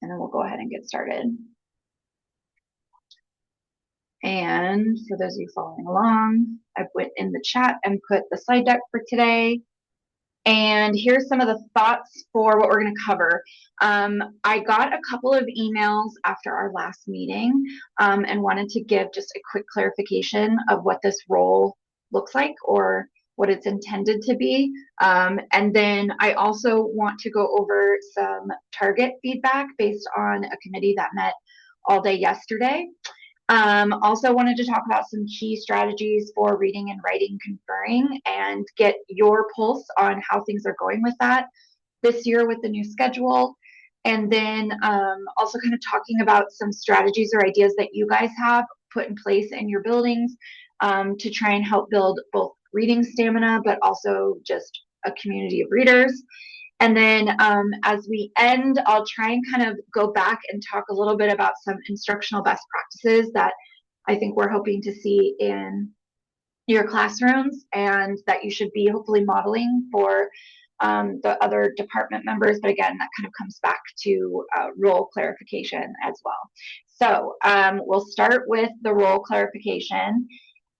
and then we'll go ahead and get started. And for those of you following along, I went in the chat and put the slide deck for today. And here's some of the thoughts for what we're going to cover. I got a couple of emails after our last meeting and wanted to give just a quick clarification of what this role looks like or what it's intended to be. And then I also want to go over some target feedback based on a committee that met all day yesterday. Also wanted to talk about some key strategies for reading and writing conferring and get your pulse on how things are going with that this year with the new schedule. And then also kind of talking about some strategies or ideas that you guys have put in place in your buildings to try and help build both reading stamina, but also just a community of readers. And then as we end, I'll try and kind of go back and talk a little bit about some instructional best practices that I think we're hoping to see in your classrooms and that you should be hopefully modeling for the other department members. But again, that kind of comes back to role clarification as well. So we'll start with the role clarification.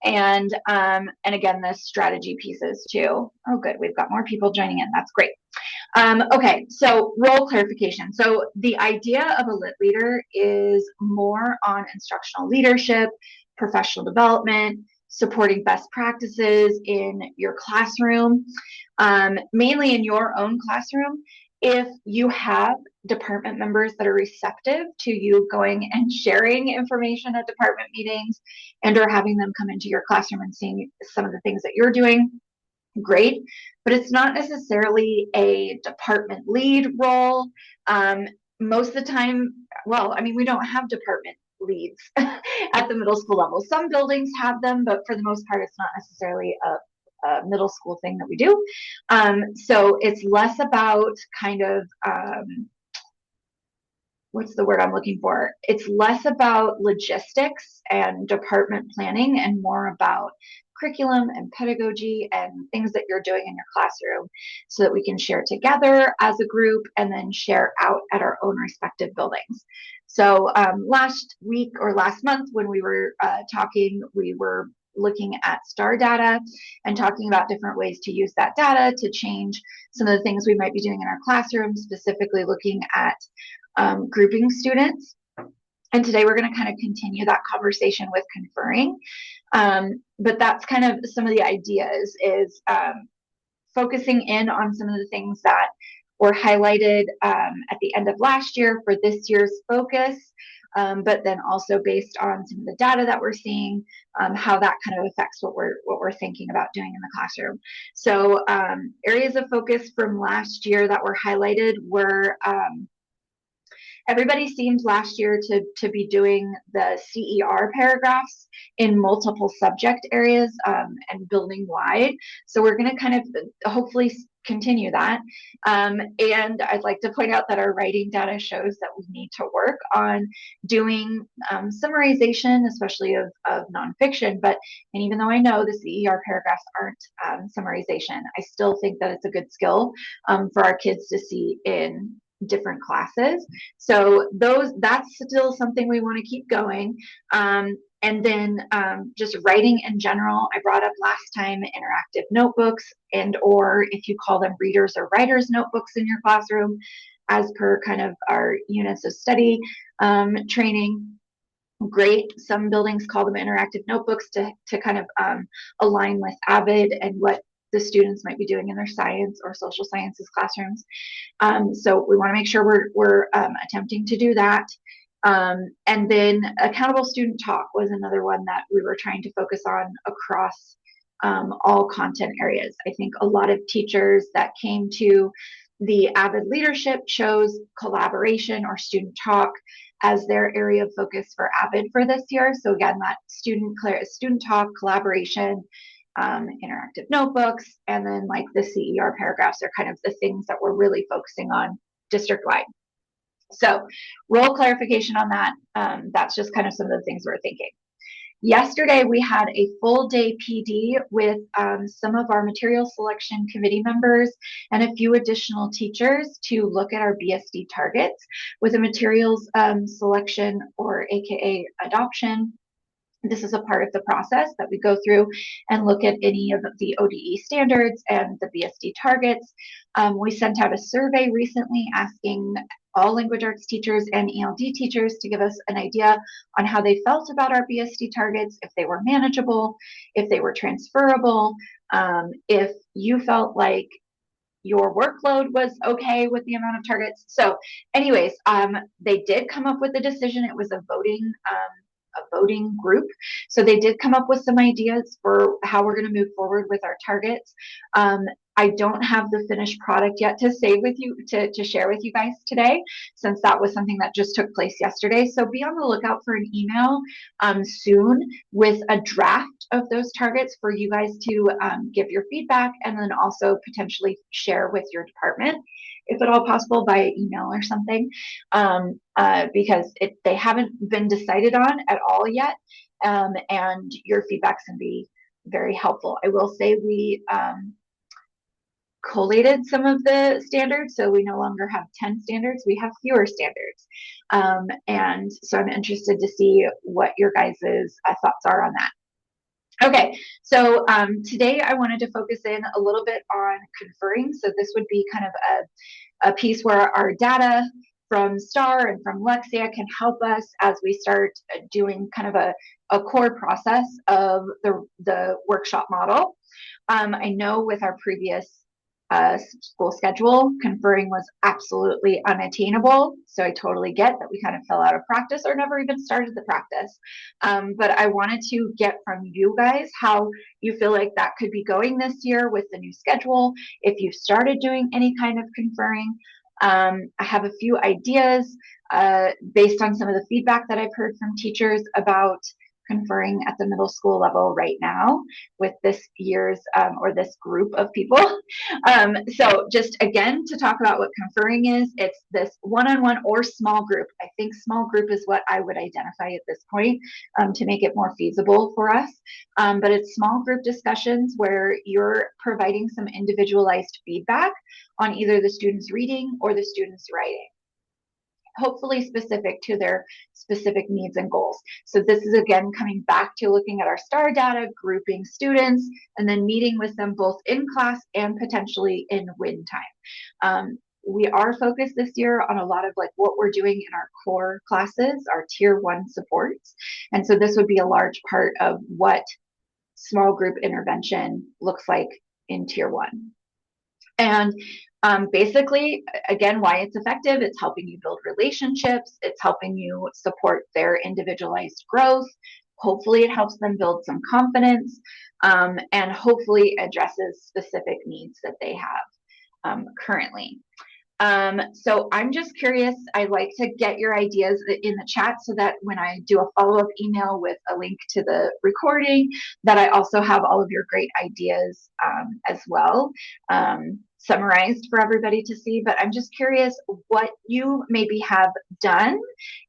And again, the strategy pieces too. Oh, good. We've got more people joining in. That's great. Okay, so role clarification. So the idea of a lit leader is more on instructional leadership, professional development, supporting best practices in your classroom, mainly in your own classroom. If you have department members that are receptive to you going and sharing information at department meetings and or having them come into your classroom and seeing some of the things that you're doing, great, but it's not necessarily a department lead role. Most of the time, well, I mean, we don't have department leads at the middle school level. Some buildings have them, but for the most part, it's not necessarily a middle school thing that we do. So it's less about kind of, what's the word I'm looking for? It's less about logistics and department planning and more about curriculum and pedagogy and things that you're doing in your classroom so that we can share together as a group and then share out at our own respective buildings. So last week or last month when we were talking, we were looking at STAR data and talking about different ways to use that data to change some of the things we might be doing in our classroom, specifically looking at grouping students. And today we're going to kind of continue that conversation with conferring. But that's kind of some of the ideas is focusing in on some of the things that were highlighted at the end of last year for this year's focus, but then also based on some of the data that we're seeing, how that kind of affects what we're thinking about doing in the classroom. So areas of focus from last year that were highlighted were everybody seemed last year to be doing the CER paragraphs in multiple subject areas and building wide. So we're going to kind of hopefully continue that. And I'd like to point out that our writing data shows that we need to work on doing summarization, especially of nonfiction. And even though I know the CER paragraphs aren't summarization, I still think that it's a good skill for our kids to see in different classes. So that's still something we want to keep going. And then just writing in general, I brought up last time interactive notebooks and or if you call them readers or writers notebooks in your classroom as per kind of our units of study training. Great. Some buildings call them interactive notebooks to kind of align with AVID and what the students might be doing in their science or social sciences classrooms. So we want to make sure we're attempting to do that. And then accountable student talk was another one that we were trying to focus on across all content areas. I think a lot of teachers that came to the AVID leadership chose collaboration or student talk as their area of focus for AVID for this year. So again, that student talk, collaboration, interactive notebooks, and then like the CER paragraphs are kind of the things that we're really focusing on district-wide. So role clarification on that, that's just kind of some of the things we're thinking. Yesterday, we had a full day PD with some of our material selection committee members and a few additional teachers to look at our BSD targets with a materials selection, or AKA adoption. This is a part of the process that we go through and look at any of the ODE standards and the BSD targets. We sent out a survey recently asking all language arts teachers and ELD teachers to give us an idea on how they felt about our BSD targets, if they were manageable, if they were transferable, if you felt like your workload was okay with the amount of targets. So anyways, they did come up with a decision. It was a voting group. So they did come up with some ideas for how we're going to move forward with our targets. I don't have the finished product yet to share with you guys today, since that was something that just took place yesterday. So be on the lookout for an email soon with a draft of those targets for you guys to give your feedback, and then also potentially share with your department, if at all possible, via email or something, because they haven't been decided on at all yet, and your feedback's going to be very helpful. I will say we collated some of the standards, so we no longer have 10 standards, we have fewer standards. And so I'm interested to see what your guys' thoughts are on that. Okay, so today I wanted to focus in a little bit on conferring. So this would be kind of a piece where our data from STAR and from Lexia can help us as we start doing kind of a core process of the workshop model. I know with our previous school schedule, conferring was absolutely unattainable. So I totally get that we kind of fell out of practice or never even started the practice. But I wanted to get from you guys how you feel like that could be going this year with the new schedule, if you've started doing any kind of conferring. I have a few ideas based on some of the feedback that I've heard from teachers about conferring at the middle school level right now with this year's or this group of people. So just again, to talk about what conferring is, it's this one-on-one or small group. I think small group is what I would identify at this point to make it more feasible for us. But it's small group discussions where you're providing some individualized feedback on either the student's reading or the student's writing, hopefully specific to their specific needs and goals. So this is again coming back to looking at our STAR data, grouping students, and then meeting with them both in class and potentially in win time. We are focused this year on a lot of like what we're doing in our core classes, our tier 1 supports. And so this would be a large part of what small group intervention looks like in tier 1. And basically, again, why it's effective, it's helping you build relationships, it's helping you support their individualized growth. Hopefully it helps them build some confidence, and hopefully addresses specific needs that they have currently. So I'm just curious, I'd like to get your ideas in the chat so that when I do a follow-up email with a link to the recording, that I also have all of your great ideas as well, summarized for everybody to see. But I'm just curious what you maybe have done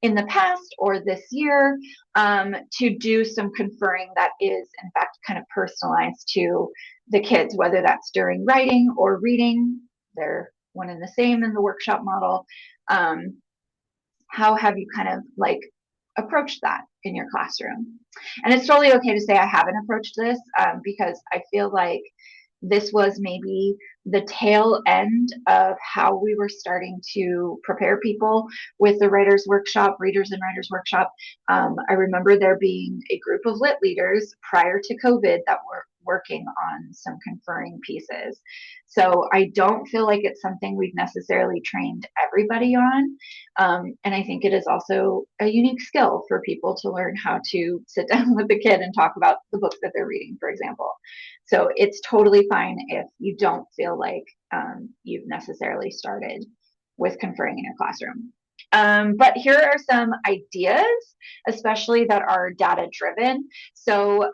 in the past or this year to do some conferring that is in fact kind of personalized to the kids, whether that's during writing or reading. They're one and the same in the workshop model. How have you kind of like approached that in your classroom? And it's totally okay to say I haven't approached this because I feel like this was maybe the tail end of how we were starting to prepare people with the writers workshop, readers and writers workshop. I remember there being a group of lit leaders prior to COVID that were working on some conferring pieces. So I don't feel like it's something we've necessarily trained everybody on. And I think it is also a unique skill for people to learn how to sit down with the kid and talk about the books that they're reading, for example. So it's totally fine if you don't feel like you've necessarily started with conferring in your classroom. But here are some ideas, especially that are data driven. So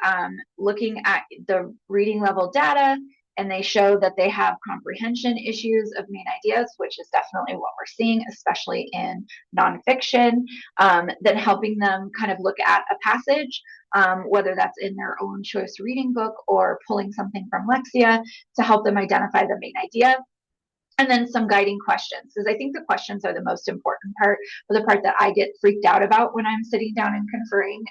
looking at the reading level data, and they show that they have comprehension issues of main ideas, which is definitely what we're seeing, especially in nonfiction, then helping them kind of look at a passage, whether that's in their own choice reading book or pulling something from Lexia to help them identify the main idea. And then some guiding questions, because I think the questions are the most important part, or the part that I get freaked out about when I'm sitting down and conferring,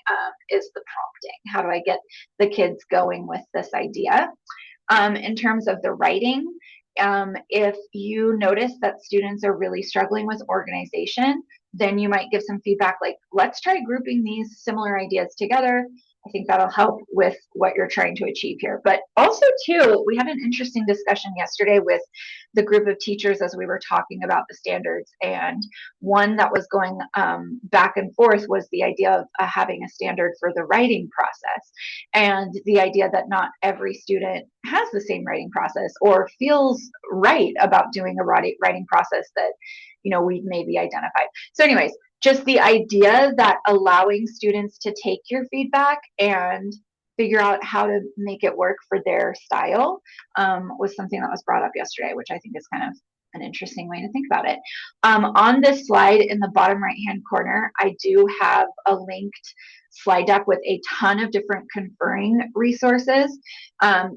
is the prompting. How do I get the kids going with this idea? In terms of the writing, if you notice that students are really struggling with organization, then you might give some feedback like, let's try grouping these similar ideas together. I think that'll help with what you're trying to achieve here. But also, too, we had an interesting discussion yesterday with the group of teachers as we were talking about the standards. And one that was going back and forth was the idea of having a standard for the writing process, and the idea that not every student has the same writing process or feels right about doing a writing process that, we've maybe identified. So anyways, just the idea that allowing students to take your feedback and figure out how to make it work for their style was something that was brought up yesterday, which I think is kind of an interesting way to think about it. On this slide in the bottom right-hand corner, I do have a linked slide deck with a ton of different conferring resources,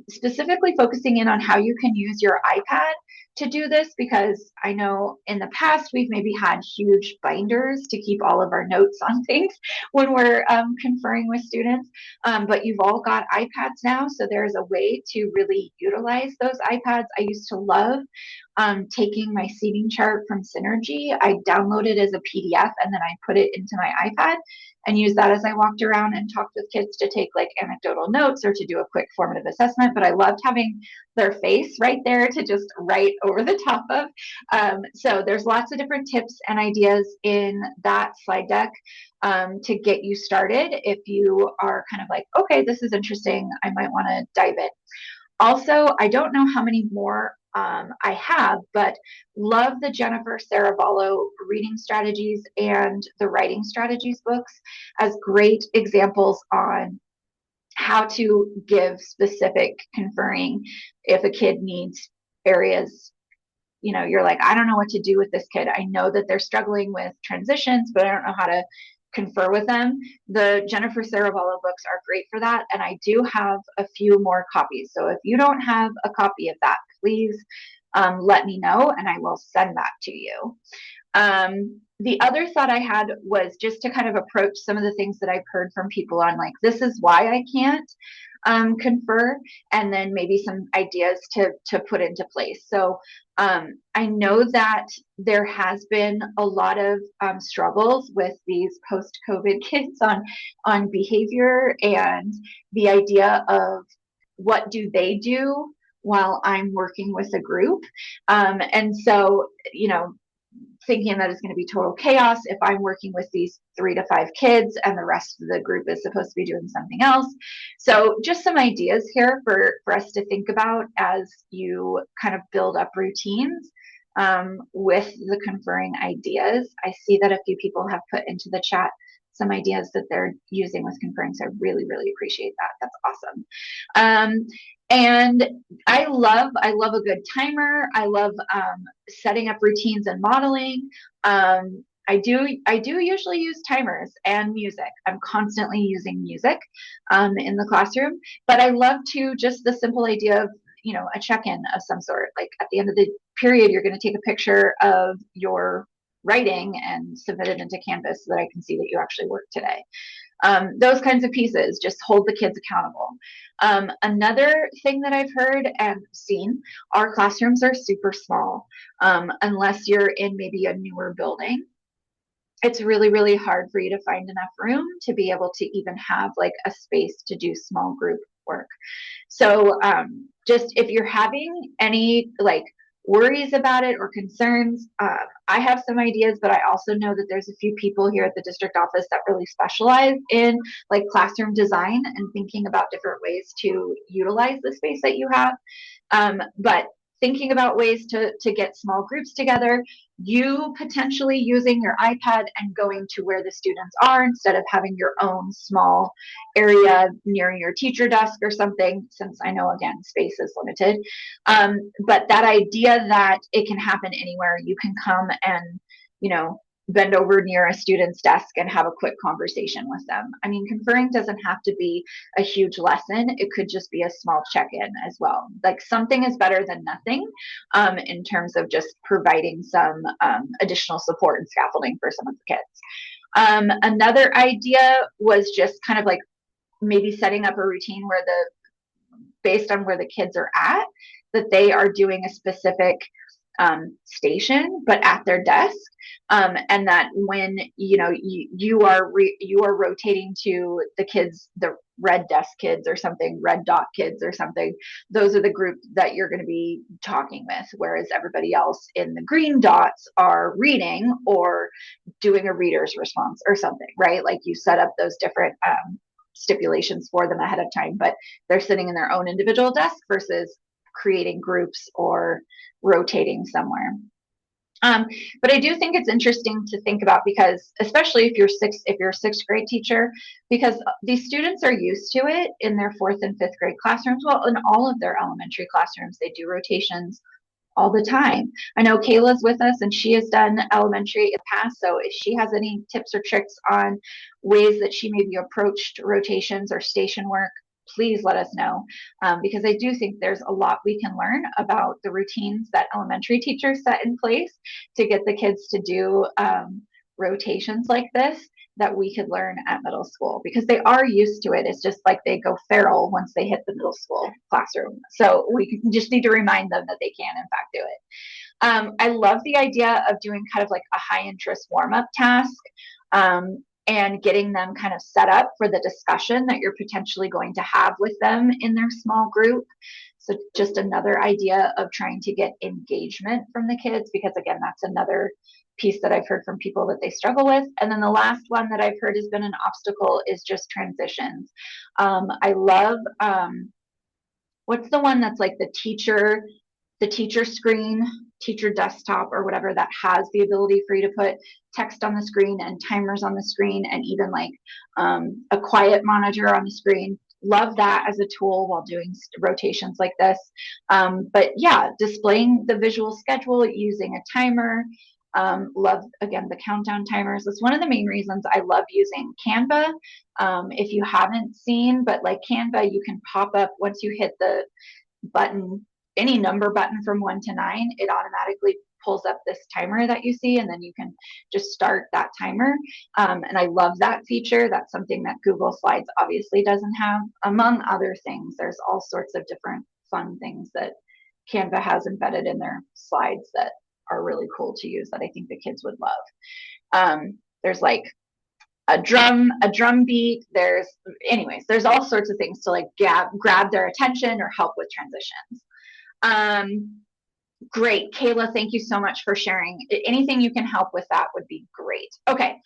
specifically focusing in on how you can use your iPad to do this, because I know in the past we've maybe had huge binders to keep all of our notes on things when we're conferring with students, but you've all got iPads now, so there's a way to really utilize those iPads. I used to love taking my seating chart from Synergy. I downloaded it as a PDF and then I put it into my iPad and use that as I walked around and talked with kids to take like anecdotal notes or to do a quick formative assessment. But I loved having their face right there to just write over the top of. So there's lots of different tips and ideas in that slide deck to get you started if you are kind of like, okay, this is interesting, I might want to dive in. Also, I don't know how many more I have, but love the Jennifer Saravallo reading strategies and the writing strategies books as great examples on how to give specific conferring if a kid needs areas. You're like, I don't know what to do with this kid. I know that they're struggling with transitions, but I don't know how to confer with them. The Jennifer Saravallo books are great for that, and I do have a few more copies. So if you don't have a copy of that, please let me know and I will send that to you. The other thought I had was just to kind of approach some of the things that I've heard from people on, like, this is why I can't confer, and then maybe some ideas to put into place. So I know that there has been a lot of struggles with these post-COVID kids on behavior and the idea of what do they do while I'm working with a group. And so, thinking that it's going to be total chaos if I'm working with these 3 to 5 kids and the rest of the group is supposed to be doing something else. So just some ideas here for us to think about as you kind of build up routines with the conferring ideas. I see that a few people have put into the chat some ideas that they're using with conferring, so I really, really appreciate that. That's awesome. And I love a good timer. I love setting up routines and modeling. I do usually use timers and music. I'm constantly using music in the classroom, but I love to just the simple idea of, a check-in of some sort. Like at the end of the period, you're going to take a picture of your writing and submit it into Canvas so that I can see that you actually worked today. Those kinds of pieces just hold the kids accountable. Another thing that I've heard and seen, our classrooms are super small. Unless you're in maybe a newer building, it's really, really hard for you to find enough room to be able to even have like a space to do small group work. So just if you're having any like worries about it or concerns, I have some ideas, but I also know that there's a few people here at the district office that really specialize in like classroom design and thinking about different ways to utilize the space that you have. But thinking about ways to get small groups together, you potentially using your iPad and going to where the students are instead of having your own small area near your teacher desk or something, since I know, again, space is limited. But that idea that it can happen anywhere, you can come and, bend over near a student's desk and have a quick conversation with them. I mean, conferring doesn't have to be a huge lesson. It could just be a small check-in as well. Like, something is better than nothing in terms of just providing some additional support and scaffolding for some of the kids. Another idea was just kind of like maybe setting up a routine where based on where the kids are at, that they are doing a specific station, but at their desk. And that when you are rotating to the kids, the red desk kids or something, red dot kids or something, those are the group that you're going to be talking with, whereas everybody else in the green dots are reading or doing a reader's response or something, right? Like, you set up those different stipulations for them ahead of time, but they're sitting in their own individual desk versus creating groups or rotating somewhere. But I do think it's interesting to think about, because especially if you're a sixth grade teacher, because these students are used to it in their fourth and fifth grade classrooms. Well, in all of their elementary classrooms, they do rotations all the time. I know Kayla's with us and she has done elementary in the past. So if she has any tips or tricks on ways that she maybe approached rotations or station work, please let us know, because I do think there's a lot we can learn about the routines that elementary teachers set in place to get the kids to do rotations like this, that we could learn at middle school, because they are used to it. It's just like they go feral once they hit the middle school classroom. So we just need to remind them that they can, in fact, do it. I love the idea of doing kind of like a high interest warm-up task, and getting them kind of set up for the discussion that you're potentially going to have with them in their small group. So just another idea of trying to get engagement from the kids, because again, that's another piece that I've heard from people that they struggle with. And then the last one that I've heard has been an obstacle is just transitions. I love, what's the one that's like the teacher screen, teacher desktop or whatever, that has the ability for you to put text on the screen and timers on the screen and even like a quiet monitor on the screen. Love that as a tool while doing rotations like this. But yeah, displaying the visual schedule using a timer. Love, again, the countdown timers. That's one of the main reasons I love using Canva. If you haven't seen, but like Canva, you can pop up once you hit the button, any number button from 1 to 9, it automatically pulls up this timer that you see, and then you can just start that timer. And I love that feature. That's something that Google Slides obviously doesn't have, among other things. There's all sorts of different fun things that Canva has embedded in their slides that are really cool to use, that I think the kids would love. There's like a drum beat. There's all sorts of things to like grab their attention or help with transitions. Great. Kayla, thank you so much for sharing. Anything you can help with that would be great. Okay.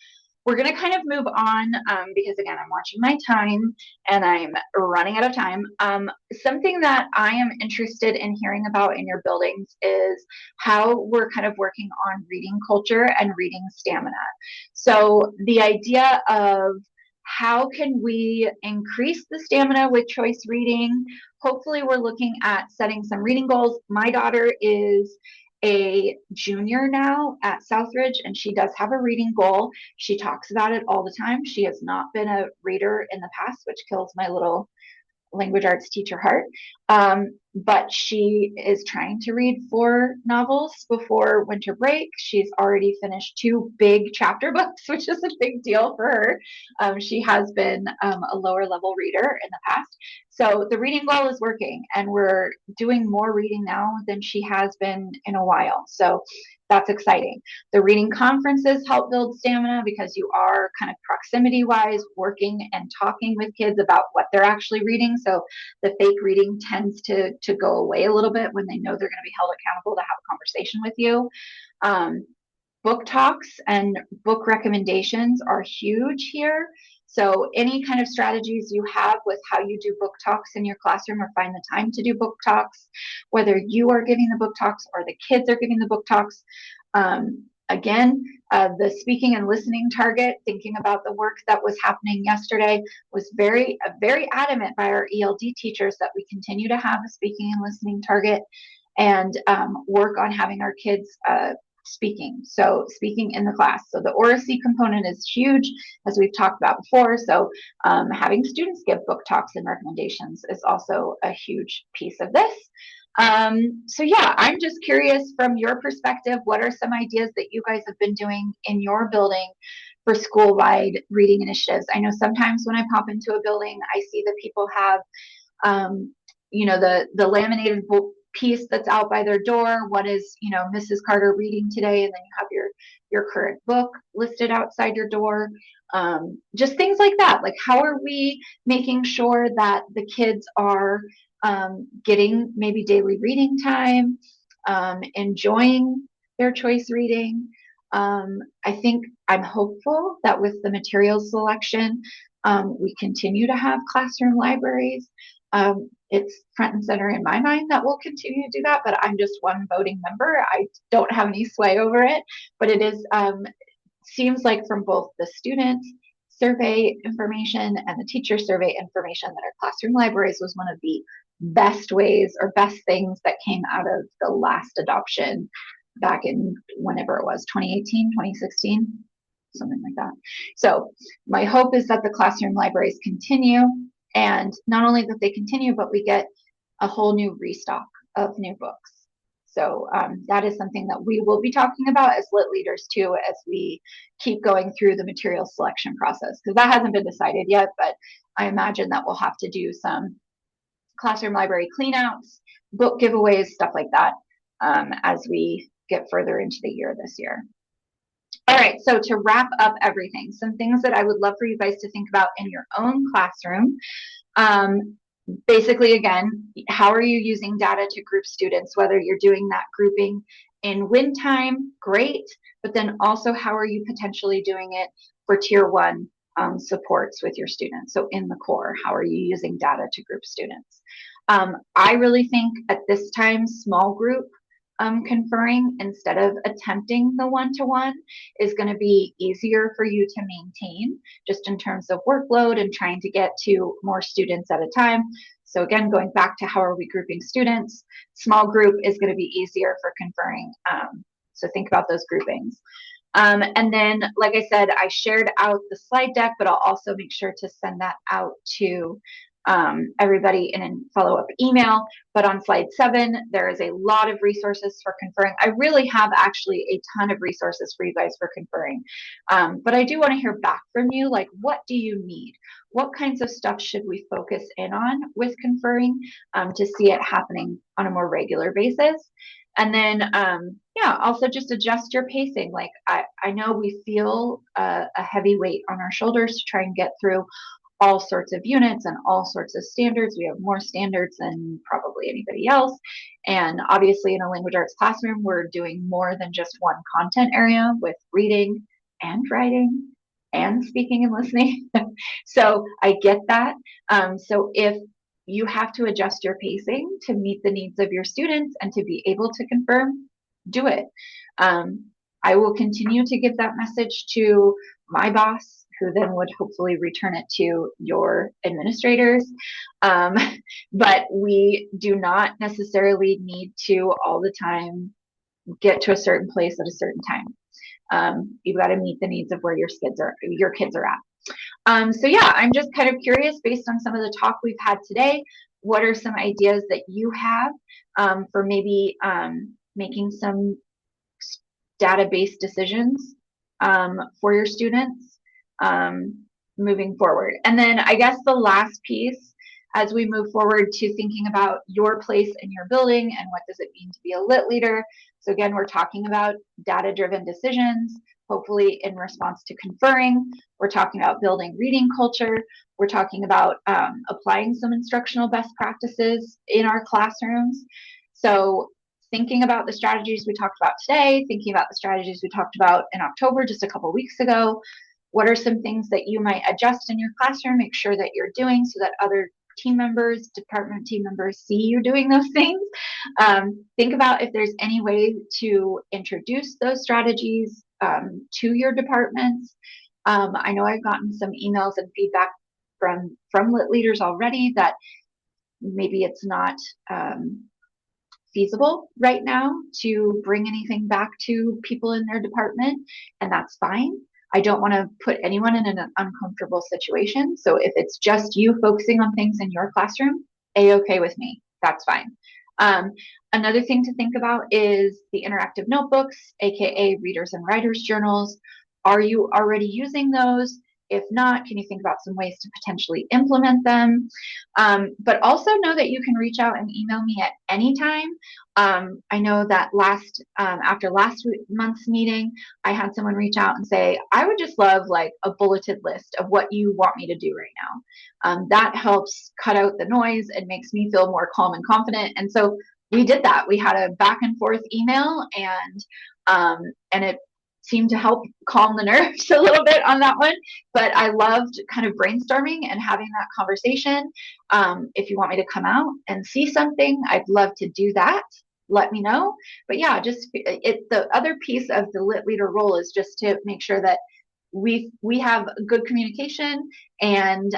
We're going to kind of move on because, again, I'm watching my time and I'm running out of time. Something that I am interested in hearing about in your buildings is how we're kind of working on reading culture and reading stamina. So the idea of how can we increase the stamina with choice reading? Hopefully we're looking at setting some reading goals. My daughter is a junior now at Southridge, and she does have a reading goal. She talks about it all the time. She has not been a reader in the past, which kills my little language arts teacher heart. But she is trying to read 4 novels before winter break. She's already finished 2 big chapter books, which is a big deal for her. She has been a lower level reader in the past. So the reading goal is working, and we're doing more reading now than she has been in a while. So that's exciting. The reading conferences help build stamina because you are kind of proximity wise working and talking with kids about what they're actually reading. So the fake reading tends to go away a little bit when they know they're going to be held accountable to have a conversation with you. Book talks and book recommendations are huge here. So any kind of strategies you have with how you do book talks in your classroom or find the time to do book talks, whether you are giving the book talks or the kids are giving the book talks. Again, the speaking and listening target, thinking about the work that was happening yesterday, was very adamant by our ELD teachers that we continue to have a speaking and listening target and work on having our kids speaking in the class. So the oracy component is huge, as we've talked about before. So having students give book talks and recommendations is also a huge piece of this. So yeah, I'm just curious from your perspective, what are some ideas that you guys have been doing in your building for school-wide reading initiatives? I know sometimes when I pop into a building, I see that people have, the laminated book piece that's out by their door. What is, Mrs. Carter reading today? And then you have your current book listed outside your door. Just things like that. Like, how are we making sure that the kids are getting maybe daily reading time, enjoying their choice reading? I think I'm hopeful that with the materials selection, we continue to have classroom libraries. It's front and center in my mind that we'll continue to do that, but I'm just one voting member. I don't have any sway over it, but it is seems like from both the student survey information and the teacher survey information that our classroom libraries was one of the best ways or best things that came out of the last adoption back in whenever it was, 2018, 2016, something like that. So my hope is that the classroom libraries continue, and not only that they continue, but we get a whole new restock of new books. So that is something that we will be talking about as lit leaders too, as we keep going through the material selection process, because that hasn't been decided yet, but I imagine that we'll have to do some classroom library cleanouts, book giveaways, stuff like that, as we get further into the year this year. All right, so to wrap up everything, some things that I would love for you guys to think about in your own classroom. Basically, again, how are you using data to group students? Whether you're doing that grouping in win time, great, but then also how are you potentially doing it for tier 1 supports with your students? So in the core, how are you using data to group students? I really think at this time, small group conferring instead of attempting the one-to-one is going to be easier for you to maintain just in terms of workload and trying to get to more students at a time. So again, going back to how are we grouping students, small group is going to be easier for conferring. So think about those groupings. And then, like I said, I shared out the slide deck, but I'll also make sure to send that out to everybody in a follow-up email. But on slide 7, there is a lot of resources for conferring. I really have actually a ton of resources for you guys for conferring. But I do want to hear back from you, like, what do you need? What kinds of stuff should we focus in on with conferring to see it happening on a more regular basis? And then, also just adjust your pacing. Like, I know we feel a heavy weight on our shoulders to try and get through all sorts of units and all sorts of standards. We have more standards than probably anybody else. And obviously in a language arts classroom, we're doing more than just one content area with reading and writing and speaking and listening. So I get that. So if you have to adjust your pacing to meet the needs of your students and to be able to confirm, do it. I will continue to give that message to my boss, who then would hopefully return it to your administrators. But we do not necessarily need to all the time get to a certain place at a certain time. You've got to meet the needs of where your kids are at. So yeah, I'm just kind of curious, based on some of the talk we've had today, what are some ideas that you have for maybe making some data-based decisions for your students moving forward? And then I guess the last piece, as we move forward to thinking about your place in your building and what does it mean to be a lit leader. So again, we're talking about data-driven decisions, hopefully in response to conferring. We're talking about building reading culture. We're talking about applying some instructional best practices in our classrooms. So thinking about the strategies we talked about today, thinking about the strategies we talked about in October, just a couple weeks ago, What are some things that you might adjust in your classroom, make sure that you're doing so that other team members, department team members see you doing those things. Think about if there's any way to introduce those strategies to your departments. I know I've gotten some emails and feedback from lit leaders already that maybe it's not feasible right now to bring anything back to people in their department, and that's fine. I don't want to put anyone in an uncomfortable situation. So if it's just you focusing on things in your classroom, A-okay with me. That's fine. Another thing to think about is the interactive notebooks, aka readers and writers journals. Are you already using those? If not, can you think about some ways to potentially implement them? But also know that you can reach out and email me at any time. I know that after last month's meeting, I had someone reach out and say, I would just love like a bulleted list of what you want me to do right now. That helps cut out the noise and makes me feel more calm and confident. And so we did that. We had a back and forth email, and it seemed to help calm the nerves a little bit on that one. But I loved kind of brainstorming and having that conversation. If you want me to come out and see something, I'd love to do that. Let me know. But yeah, the other piece of the lit leader role is just to make sure that we have good communication, and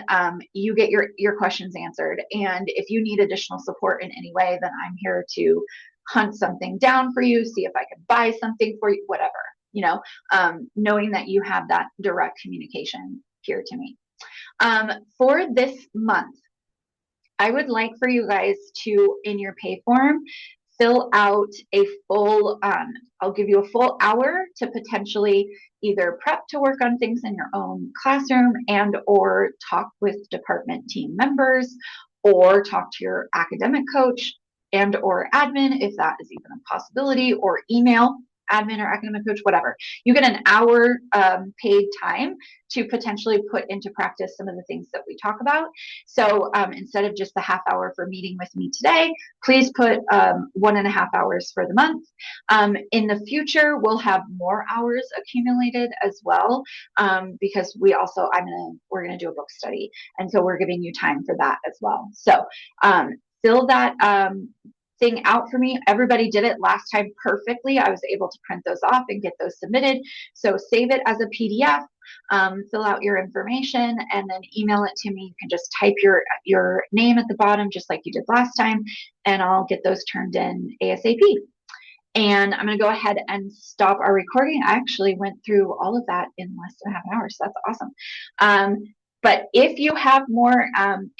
you get your questions answered. And if you need additional support in any way, then I'm here to hunt something down for you, see if I can buy something for you, whatever. Knowing that you have that direct communication here to me. For this month, I would like for you guys to, in your pay form, fill out a full, I'll give you a full hour to potentially either prep to work on things in your own classroom and or talk with department team members, or talk to your academic coach and or admin, if that is even a possibility, or email admin or academic coach, whatever. You get an hour paid time to potentially put into practice some of the things that we talk about. So instead of just the half hour for meeting with me today, please put 1.5 hours for the month. In the future, we'll have more hours accumulated as well, because we're gonna do a book study, and so we're giving you time for that as well. So fill that thing out for me. Everybody did it last time perfectly. I was able to print those off and get those submitted. So save it as a PDF, fill out your information, and then email it to me. You can just type your name at the bottom, just like you did last time, and I'll get those turned in ASAP. And I'm going to go ahead and stop our recording. I actually went through all of that in less than half an hour, so that's awesome. But if you have more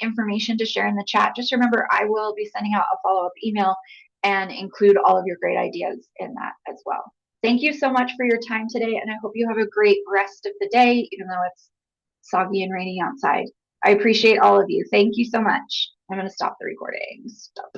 information to share in the chat, just remember I will be sending out a follow-up email and include all of your great ideas in that as well. Thank you so much for your time today, and I hope you have a great rest of the day, even though it's soggy and rainy outside. I appreciate all of you. Thank you so much. I'm going to stop the recording. Stop.